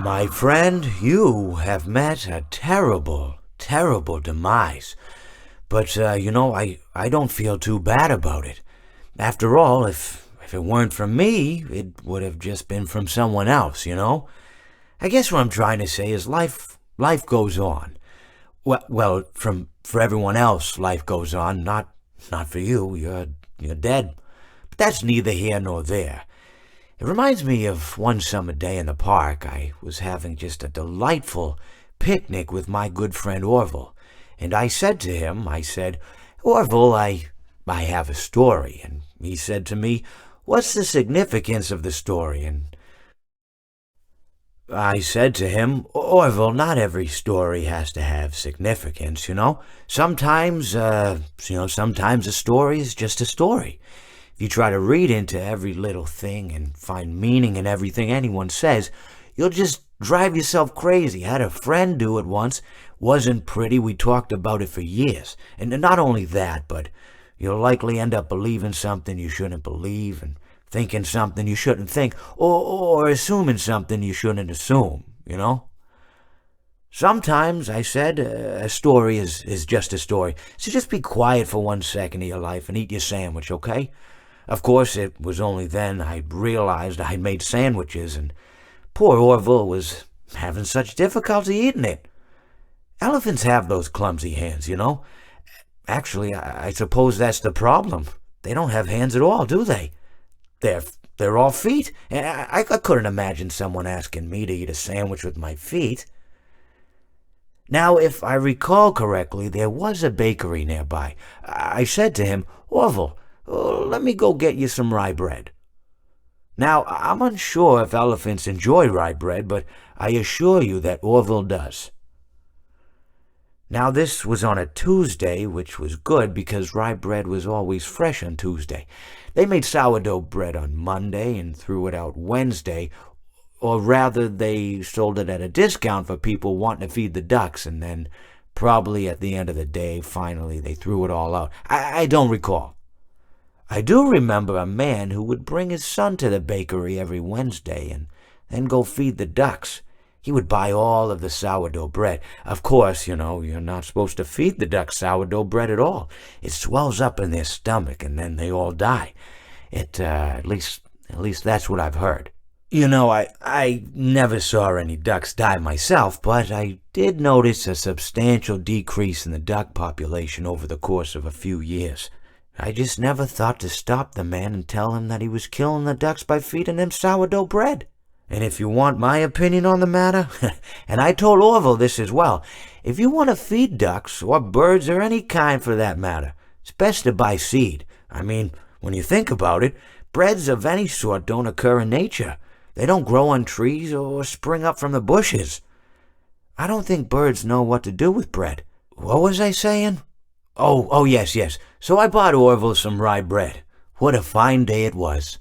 My friend, you have met a terrible, terrible demise. But, I don't feel too bad about it. After all, if it weren't from me, it would have just been from someone else, you know? I guess what I'm trying to say is life goes on. For everyone else, life goes on, not for you. You're dead. But that's neither here nor there. It reminds me of one summer day in the park. I was having just a delightful picnic with my good friend Orville. And I said to him, Orville, I have a story. And he said to me, what's the significance of the story? And I said to him, Orville, not every story has to have significance, you know? Sometimes a story is just a story. If you try to read into every little thing and find meaning in everything anyone says, you'll just drive yourself crazy. I had a friend do it once. Wasn't pretty. We talked about it for years. And not only that, but you'll likely end up believing something you shouldn't believe and thinking something you shouldn't think, or assuming something you shouldn't assume, you know? Sometimes, I said, a story is just a story. So just be quiet for 1 second of your life and eat your sandwich, okay? Of course, it was only then I realized I'd made sandwiches, and poor Orville was having such difficulty eating it. Elephants have those clumsy hands, you know? Actually, I suppose that's the problem. They don't have hands at all, do they? They're all feet, and I couldn't imagine someone asking me to eat a sandwich with my feet. Now, if I recall correctly, there was a bakery nearby. I said to him, Orville, let me go get you some rye bread. Now, I'm unsure if elephants enjoy rye bread, but I assure you that Orville does. Now, this was on a Tuesday, which was good because rye bread was always fresh on Tuesday. They made sourdough bread on Monday and threw it out Wednesday, or rather, they sold it at a discount for people wanting to feed the ducks, and then probably at the end of the day, finally, they threw it all out. I don't recall. I do remember a man who would bring his son to the bakery every Wednesday and then go feed the ducks. He would buy all of the sourdough bread. Of course, you're not supposed to feed the ducks sourdough bread at all. It swells up in their stomach and then they all die. At least that's what I've heard. I never saw any ducks die myself, but I did notice a substantial decrease in the duck population over the course of a few years. I just never thought to stop the man and tell him that he was killing the ducks by feeding them sourdough bread. And if you want my opinion on the matter, and I told Orville this as well, if you want to feed ducks, or birds, or any kind for that matter, it's best to buy seed. I mean, when you think about it, breads of any sort don't occur in nature. They don't grow on trees or spring up from the bushes. I don't think birds know what to do with bread. What was I saying? Oh, yes. So I bought Orville some rye bread. What a fine day it was.